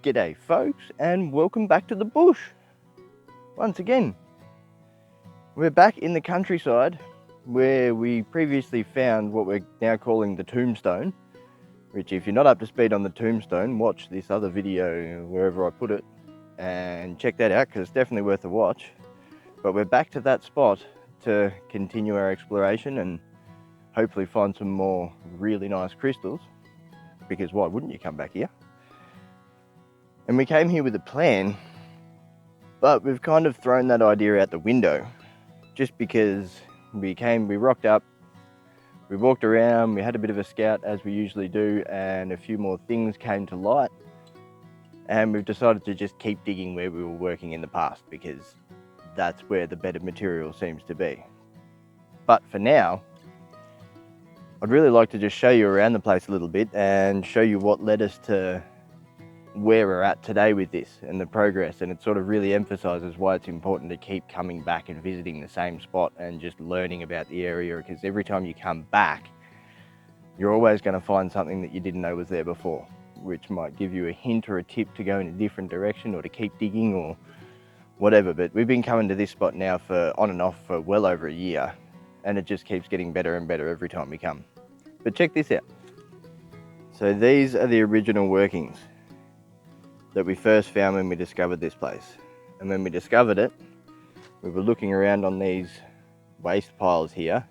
G'day folks, and welcome back to the bush. Once again, we're back in the countryside where we previously found what we're now calling the tombstone, which if you're not up to speed on the tombstone, watch this other video wherever I put it and check that out because it's definitely worth a watch. But we're back to that spot to continue our exploration and hopefully find some more really nice crystals, because why wouldn't you come back here? And we came here with a plan, but we've kind of thrown that idea out the window just because we rocked up, we walked around, we had a bit of a scout as we usually do, and a few more things came to light, and we've decided to just keep digging where we were working in the past because that's where the better material seems to be. But for now, I'd really like to just show you around the place a little bit and show you what led us to where we're at today with this and the progress, and it sort of really emphasizes why it's important to keep coming back and visiting the same spot and just learning about the area, because every time you come back you're always going to find something that you didn't know was there before, which might give you a hint or a tip to go in a different direction or to keep digging or whatever. But we've been coming to this spot now for on and off for well over a year, and it just keeps getting better and better every time we come. But check this out. So these are the original workings that we first found when we discovered this place. And when we discovered it, we were looking around on these waste piles here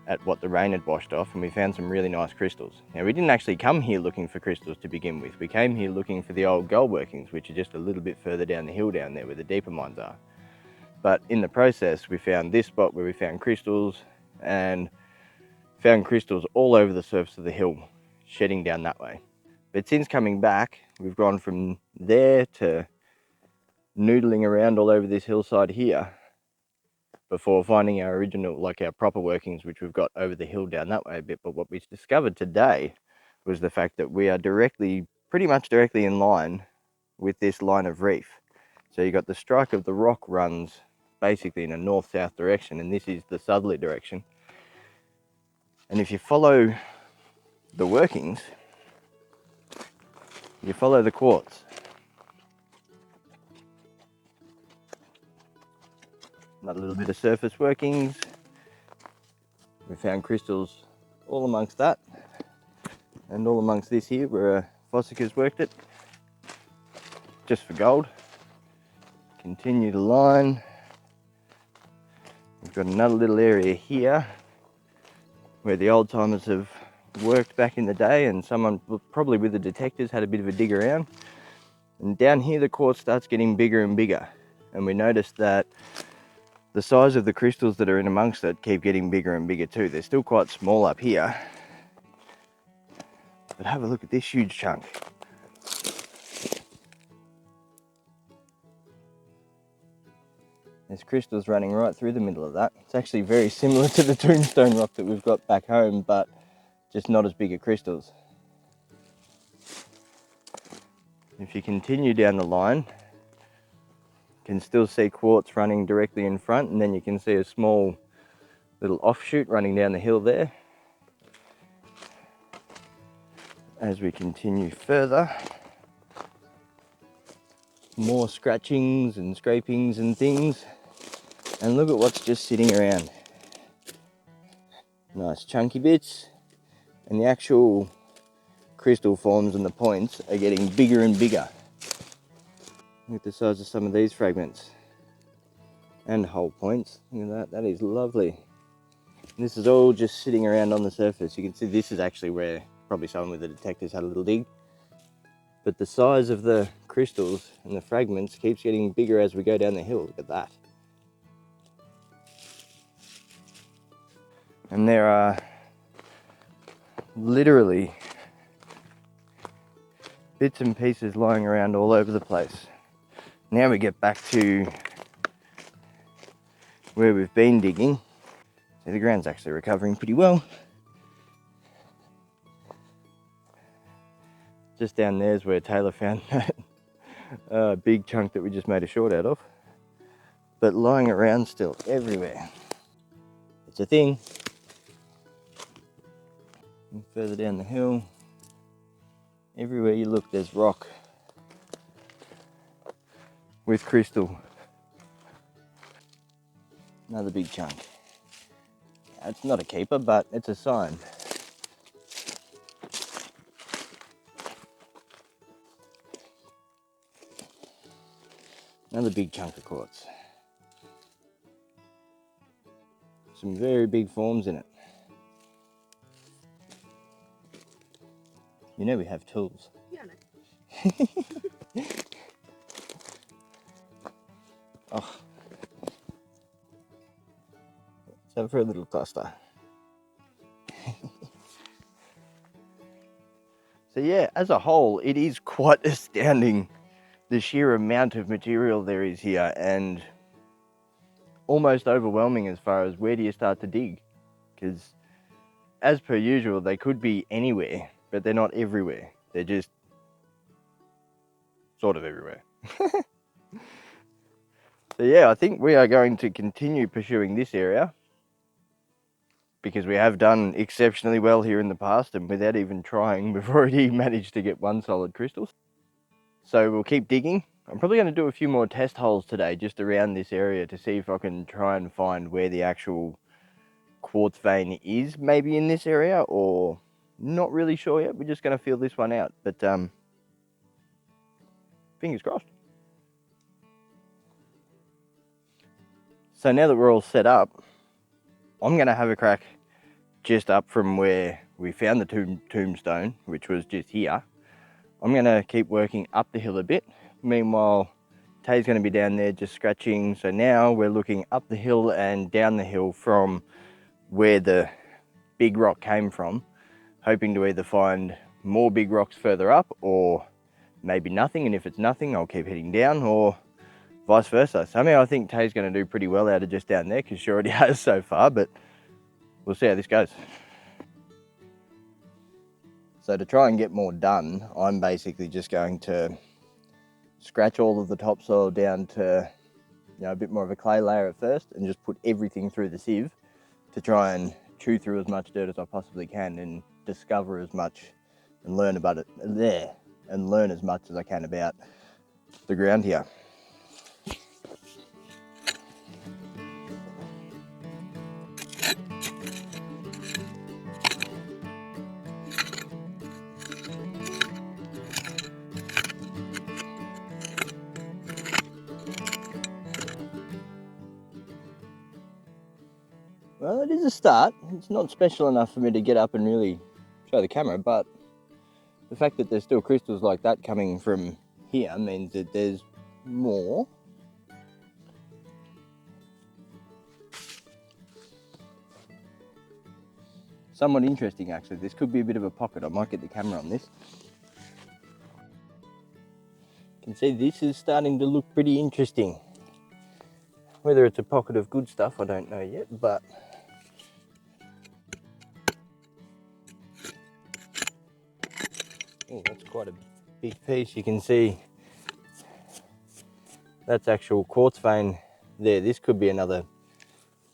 at what the rain had washed off, and we found some really nice crystals. Now, we didn't actually come here looking for crystals to begin with. We came here looking for the old gold workings, which are just a little bit further down the hill down there where the deeper mines are. But in the process, we found this spot where we found crystals, and found crystals all over the surface of the hill, shedding down that way. But since coming back, we've gone from there to noodling around all over this hillside here before finding our original, like our proper workings, which we've got over the hill down that way a bit. But what we discovered today was the fact that we are pretty much directly in line with this line of reef. So you got the strike of the rock runs basically in a north-south direction, and this is the southerly direction. And if you follow the workings, you follow the quartz. Another little bit of surface workings. We found crystals all amongst that, and all amongst this here where Fossica's worked it, just for gold. Continue the line. We've got another little area here where the old timers have worked back in the day, and someone probably with the detectors had a bit of a dig around. And down here the quartz starts getting bigger and bigger, and we noticed that the size of the crystals that are in amongst it keep getting bigger and bigger too. They're still quite small up here, but have a look at this huge chunk. There's crystals running right through the middle of that. It's actually very similar to the tombstone rock that we've got back home, but just not as big a crystals. If you continue down the line, you can still see quartz running directly in front, and then you can see a small little offshoot running down the hill there. As we continue further, more scratchings and scrapings and things, and look at what's just sitting around. Nice chunky bits, and the actual crystal forms and the points are getting bigger and bigger. Look at the size of some of these fragments and whole points. Look at that, that is lovely. And this is all just sitting around on the surface. You can see this is actually where probably someone with the detectors had a little dig. But the size of the crystals and the fragments keeps getting bigger as we go down the hill. Look at that. And there are literally bits and pieces lying around all over the place. Now we get back to where we've been digging. So the ground's actually recovering pretty well. Just down there's where Taylor found that big chunk that we just made a short out of. But lying around still everywhere. It's a thing. And further down the hill, everywhere you look there's rock. with crystal. Another big chunk. It's not a keeper, but it's a sign. Another big chunk of quartz. Some very big forms in it. You know we have tools. Yeah, I know. Oh. So for a little cluster. So yeah, as a whole, it is quite astounding the sheer amount of material there is here, and almost overwhelming as far as where do you start to dig, because as per usual they could be anywhere, but they're not everywhere. They're just sort of everywhere. So yeah, I think we are going to continue pursuing this area because we have done exceptionally well here in the past, and without even trying, we've already managed to get one solid crystal. So we'll keep digging. I'm probably going to do a few more test holes today just around this area to see if I can try and find where the actual quartz vein is, maybe in this area, or not really sure yet. We're just going to feel this one out, but fingers crossed. So now that we're all set up, I'm going to have a crack just up from where we found the tombstone, which was just here. I'm going to keep working up the hill a bit. Meanwhile, Tay's going to be down there just scratching. So now we're looking up the hill and down the hill from where the big rock came from, hoping to either find more big rocks further up or maybe nothing. And if it's nothing, I'll keep heading down, or vice versa. Somehow I think Tay's going to do pretty well out of just down there because she already has so far, but we'll see how this goes. So to try and get more done, I'm basically just going to scratch all of the topsoil down to, you know, a bit more of a clay layer at first, and just put everything through the sieve to try and chew through as much dirt as I possibly can and discover as much and learn about it there, and learn as much as I can about the ground here. Well, it is a start. It's not special enough for me to get up and really show the camera, but the fact that there's still crystals like that coming from here means that there's more. Somewhat interesting, actually. This could be a bit of a pocket. I might get the camera on this. You can see this is starting to look pretty interesting. Whether it's a pocket of good stuff, I don't know yet, but oh, that's quite a big piece. You can see that's actual quartz vein there. This could be another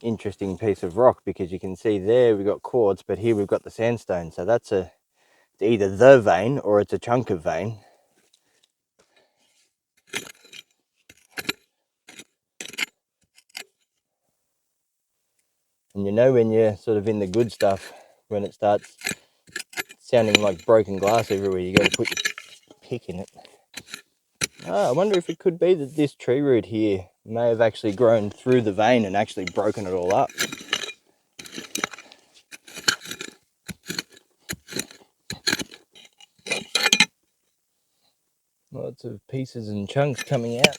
interesting piece of rock, because you can see there we've got quartz, but here we've got the sandstone. So that's it's either the vein or it's a chunk of vein. And you know when you're sort of in the good stuff, when it starts sounding like broken glass everywhere, you got to put your pick in it. I wonder if it could be that this tree root here may have actually grown through the vein and actually broken it all up. Lots of pieces and chunks coming out.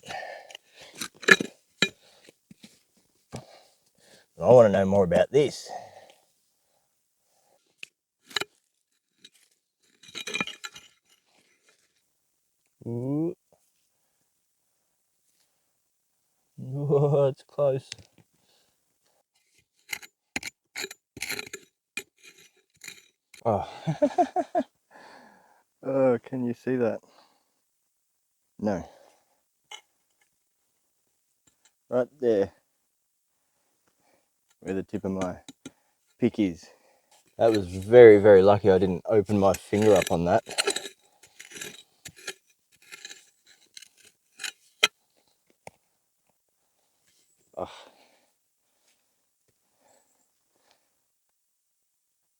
I want to know more about this. Ooh. Whoa, it's close. Oh. Oh, can you see that? No. Right there, where the tip of my pick is. That was very, very lucky I didn't open my finger up on that. Oh.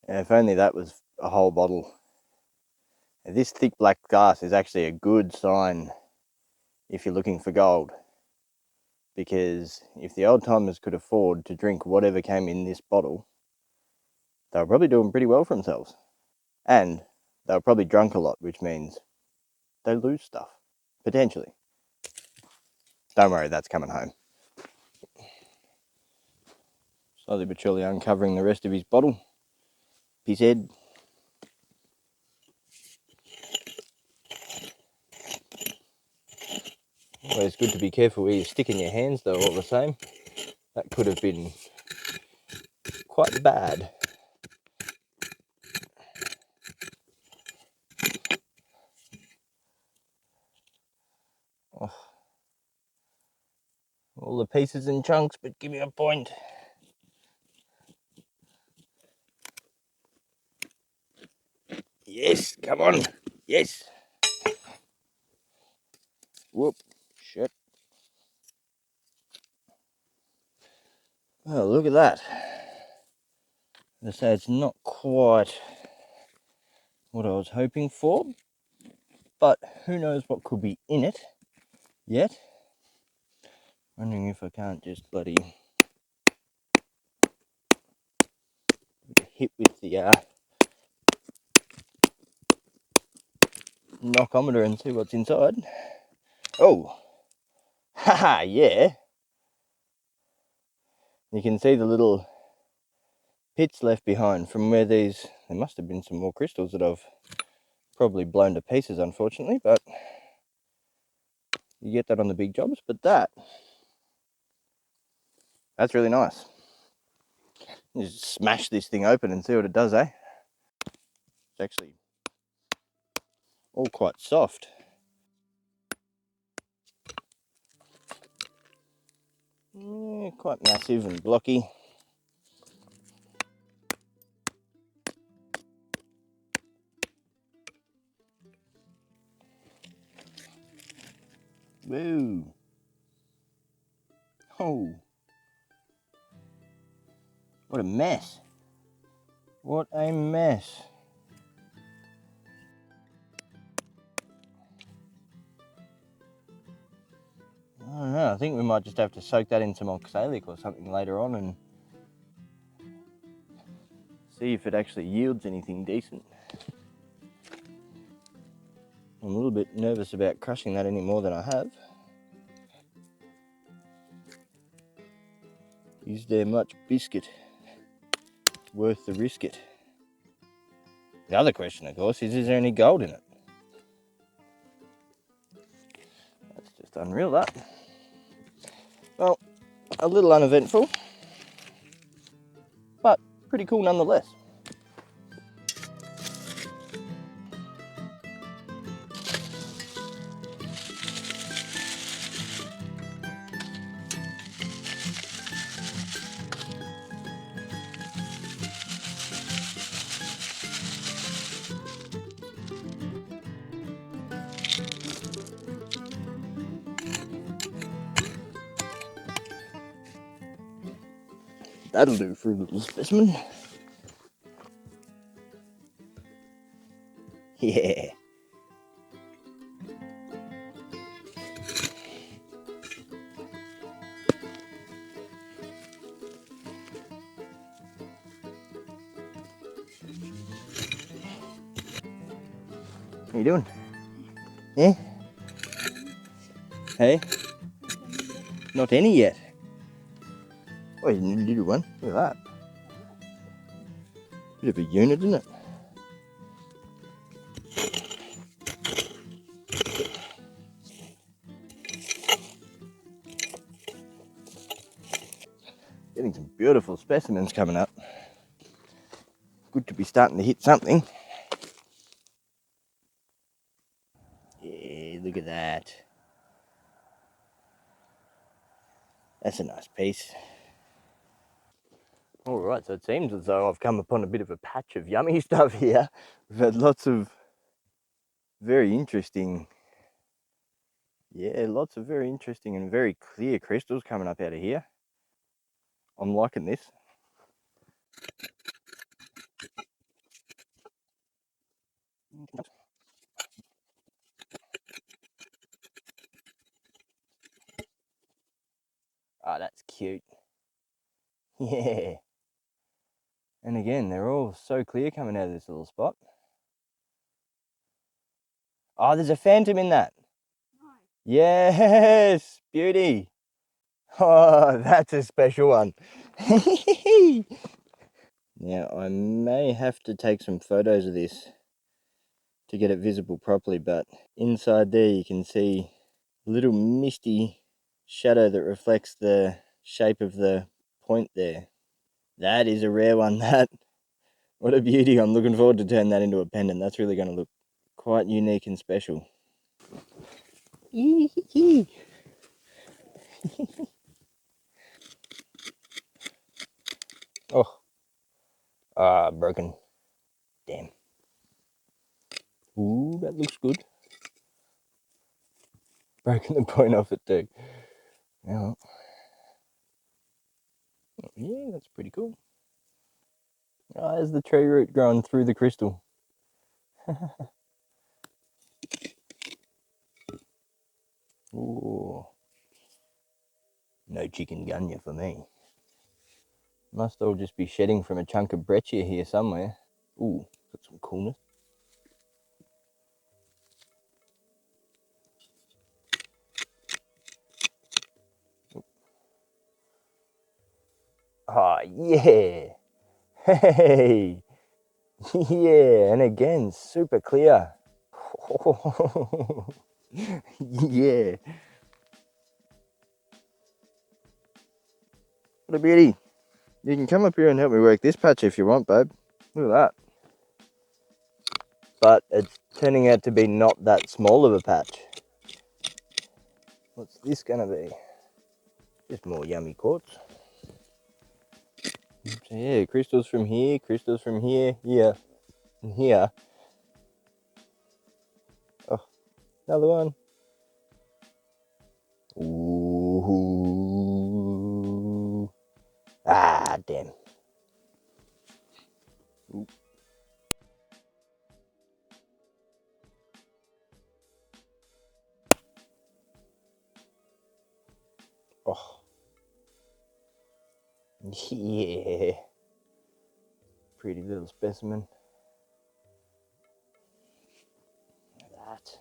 And if only that was a whole bottle. And this thick black glass is actually a good sign if you're looking for gold. Because if the old timers could afford to drink whatever came in this bottle, they were probably doing pretty well for themselves. And they were probably drunk a lot, which means they lose stuff, potentially. Don't worry, that's coming home. Slowly but surely uncovering the rest of his bottle. His head. Always good to be careful where you stick in your hands though, all the same. That could have been quite bad. Oh. All the pieces and chunks, but give me a point. Yes, come on. Yes. Whoop. Shit. Oh, look at that. I say it's not quite what I was hoping for, but who knows what could be in it yet. Wondering if I can't just bloody hit with the knockometer and see what's inside. Oh, haha, yeah. You can see the little pits left behind from where there must have been some more crystals that I've probably blown to pieces, unfortunately, but you get that on the big jobs. But that's really nice. Just smash this thing open and see what it does, eh? It's actually all quite soft. Yeah, quite massive and blocky. Woo! Oh, what a mess! What a mess! I don't know, I think we might just have to soak that in some oxalic or something later on and see if it actually yields anything decent. I'm a little bit nervous about crushing that any more than I have. Is there much biscuit worth the risk it? The other question, of course, is there any gold in it? That's just unreal, that. Well, a little uneventful, but pretty cool nonetheless. That'll do for a little specimen. Yeah. How you doing? Yeah? Hey? Not any yet. Oh, you need a little one. Look at that. Bit of a unit, isn't it? Getting some beautiful specimens coming up. Good to be starting to hit something. Yeah, look at that. That's a nice piece. All right, so it seems as though I've come upon a bit of a patch of yummy stuff here. We've had lots of very interesting, lots of very interesting and very clear crystals coming up out of here. I'm liking this. Ah, that's cute. Yeah. And again, they're all so clear coming out of this little spot. Oh, there's a phantom in that. Yes, beauty. Oh, that's a special one. Now, I may have to take some photos of this to get it visible properly, but inside there you can see a little misty shadow that reflects the shape of the point there. That is a rare one, that. What a beauty. I'm looking forward to turn that into a pendant. That's really going to look quite unique and special. Oh, broken. Damn. Ooh, that looks good. Broken the point off it too. Now, yeah, that's pretty cool. Oh, there's the tree root growing through the crystal. Ooh. No chicken gunya for me. Must all just be shedding from a chunk of breccia here somewhere. Ooh, got some coolness. Oh, yeah. Hey. Yeah, and again, super clear. Yeah. What a beauty. You can come up here and help me work this patch if you want, babe. Look at that. But it's turning out to be not that small of a patch. What's this gonna be? Just more yummy quartz. So yeah, crystals from here, here, and here. Oh, another one. Ooh. Ah, damn. Ooh. Oh. Yeah. Pretty little specimen. Look at that.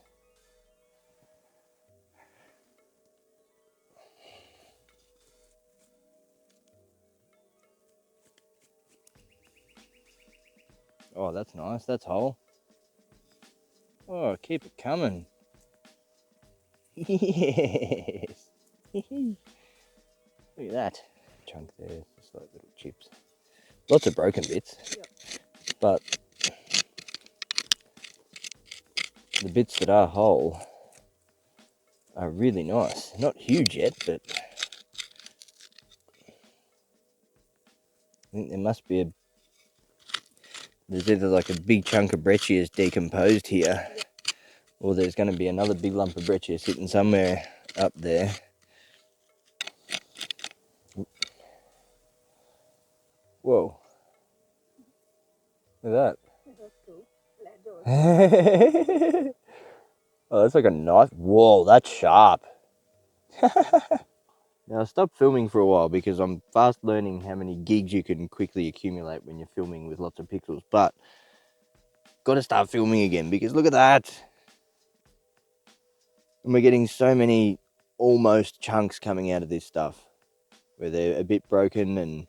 Oh, that's nice. That's whole. Oh, keep it coming. Yes. Look at that. Chunk there, just like little chips. Lots of broken bits. Yep. But the bits that are whole are really nice. Not huge yet, but I think there must be there's either like a big chunk of breccia is decomposed here, or there's going to be another big lump of breccia sitting somewhere up there. Whoa. Look at that. Oh, that's like a knife. Whoa, that's sharp. Now, I stopped filming for a while because I'm fast learning how many gigs you can quickly accumulate when you're filming with lots of pixels, but got to start filming again because look at that. And we're getting so many almost chunks coming out of this stuff where they're a bit broken and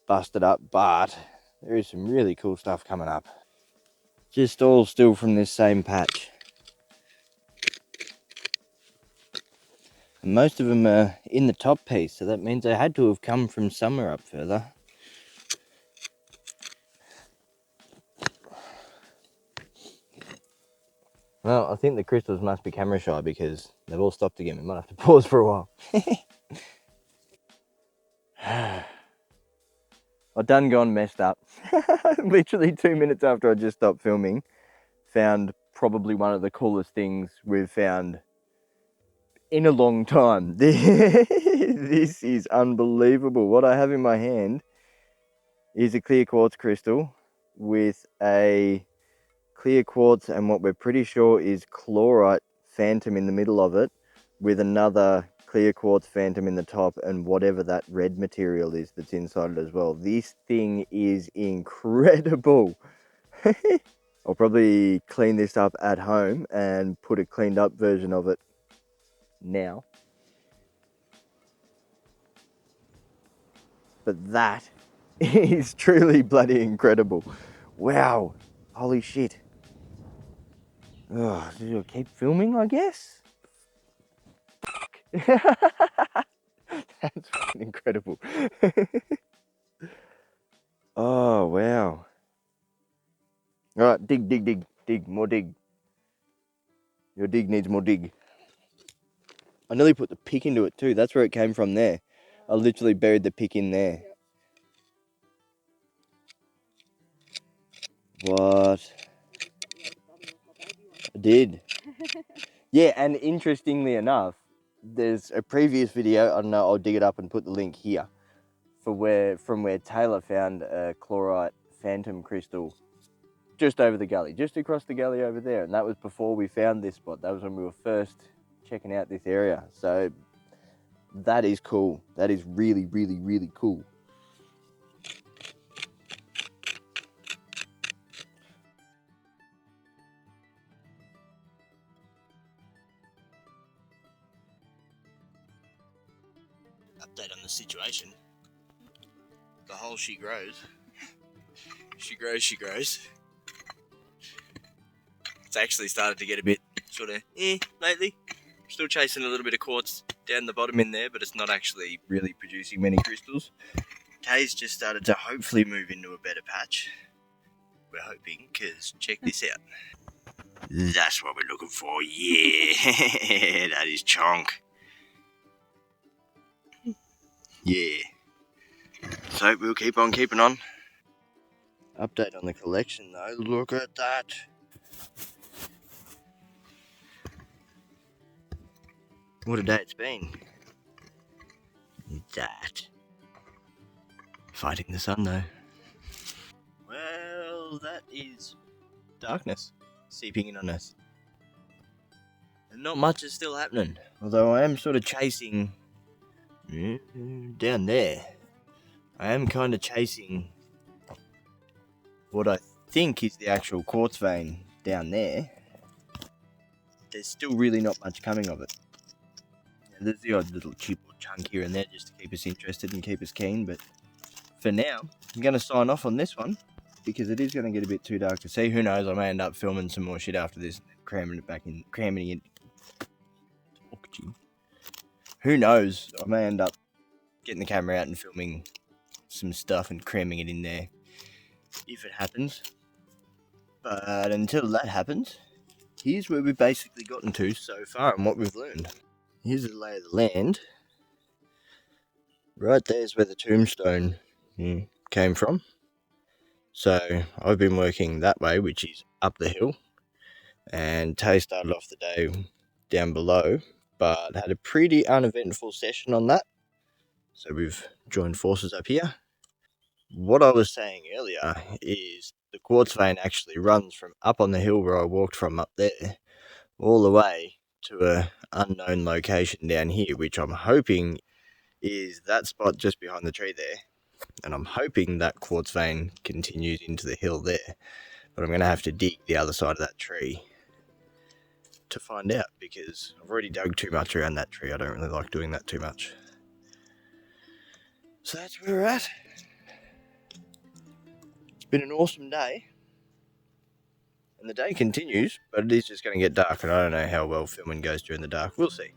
busted up, but there is some really cool stuff coming up. Just all still from this same patch. And most of them are in the top piece, so that means they had to have come from somewhere up further. Well, I think the crystals must be camera shy because they've all stopped again. We might have to pause for a while. I done gone messed up. Literally 2 minutes after I just stopped filming, found probably one of the coolest things we've found in a long time. This is unbelievable. What I have in my hand is a clear quartz crystal with a clear quartz and what we're pretty sure is chlorite phantom in the middle of it, with another clear quartz phantom in the top and whatever that red material is that's inside it as well. This thing is incredible. I'll probably clean this up at home and put a cleaned up version of it now. But that is truly bloody incredible. Wow. Holy shit. Oh, did I keep filming, I guess? That's fucking incredible. Oh, wow. Alright, dig, more dig. Your dig needs more dig. I nearly put the pick into it too. That's where it came from there. I literally buried the pick in there. What? I did. Yeah, and interestingly enough, there's a previous video, I don't know, I'll dig it up and put the link here, from where Taylor found a chlorite phantom crystal just over the gully, just across the gully over there. And that was before we found this spot. That was when we were first checking out this area. So that is cool. That is really, really, really cool. Update on the situation. The hole she grows. She grows. It's actually started to get a bit sort of lately. Still chasing a little bit of quartz down the bottom in there, but it's not actually really producing many crystals. Tay's just started to hopefully move into a better patch. We're hoping, because check this out. That's what we're looking for, yeah. That is chonk. Yeah. So we'll keep on keeping on. Update on the collection though, look at that. What a day it's been. That. Fighting the sun though. Well, that is darkness seeping in on us. And not much is still happening. Although I am sort of chasing down there. I am kind of chasing what I think is the actual quartz vein down there. There's still really not much coming of it. There's the odd little chip or chunk here and there just to keep us interested and keep us keen, but for now, I'm going to sign off on this one because it is going to get a bit too dark to see. Who knows, I may end up filming some more shit after this and cramming it. Who knows, I may end up getting the camera out and filming some stuff and cramming it in there if it happens. But until that happens, here's where we've basically gotten to so far and what we've learned. Here's the lay of the land. Right there's where the tombstone came from. So I've been working that way, which is up the hill. And Tay started off the day down below, but had a pretty uneventful session on that. So we've joined forces up here. What I was saying earlier is the quartz vein actually runs from up on the hill where I walked from up there all the way to a unknown location down here, which I'm hoping is that spot just behind the tree there. And I'm hoping that quartz vein continues into the hill there. But I'm going to have to dig the other side of that tree to find out, because I've already dug too much around that tree. I don't really like doing that too much. So that's where we're at. It's been an awesome day. And the day continues, but it is just going to get dark, and I don't know how well filming goes during the dark. We'll see.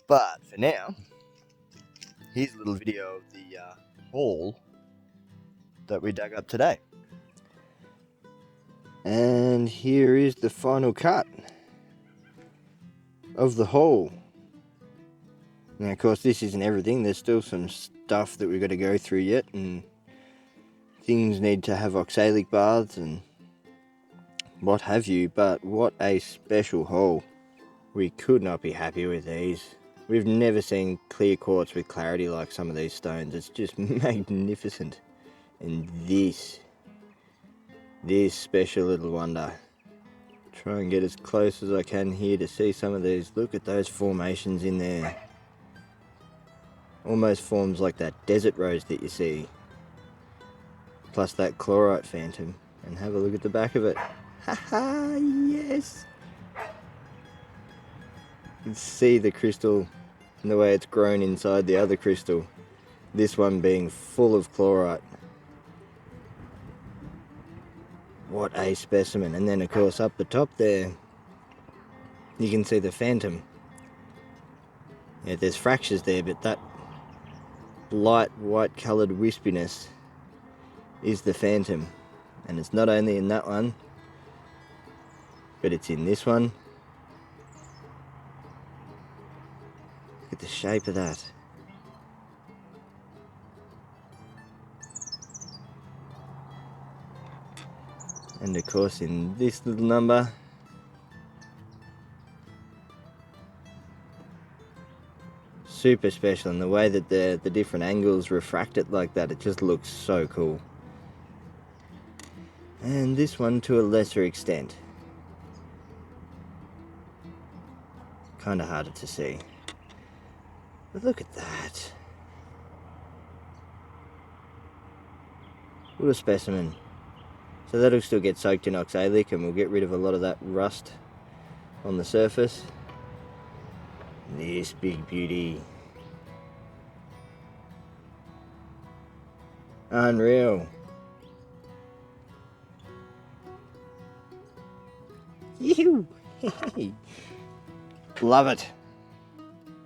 But for now, here's a little video of the hole that we dug up today. And here is the final cut of the hole. Now, of course, this isn't everything. There's still some stuff that we've got to go through yet, and things need to have oxalic baths and what have you, but what a special hole. We could not be happy with these. We've never seen clear quartz with clarity like some of these stones. It's just magnificent. And this special little wonder. Try and get as close as I can here to see some of these. Look at those formations in there. Almost forms like that desert rose that you see. Plus that chlorite phantom. And have a look at the back of it. Haha, yes! You can see the crystal and the way it's grown inside the other crystal. This one being full of chlorite. What a specimen. And then of course up the top there, you can see the phantom. Yeah, there's fractures there, but that light white coloured wispiness is the phantom. And it's not only in that one, but it's in this one. Look at the shape of that. And of course in this little number, super special, and the way that the different angles refract it like that, it just looks so cool. And this one to a lesser extent. Kind of harder to see. But look at that. What a specimen. So that'll still get soaked in oxalic and we'll get rid of a lot of that rust on the surface. This big beauty. Unreal. Yoo-hoo! Love it.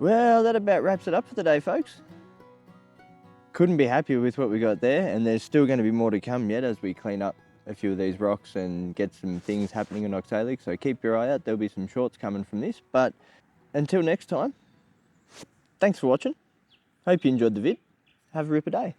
Well, that about wraps it up for the day, folks. Couldn't be happier with what we got there, and there's still going to be more to come yet as we clean up a few of these rocks and get some things happening in oxalic, so keep your eye out. There'll be some shorts coming from this, but until next time, thanks for watching. Hope you enjoyed the vid. Have a ripper day.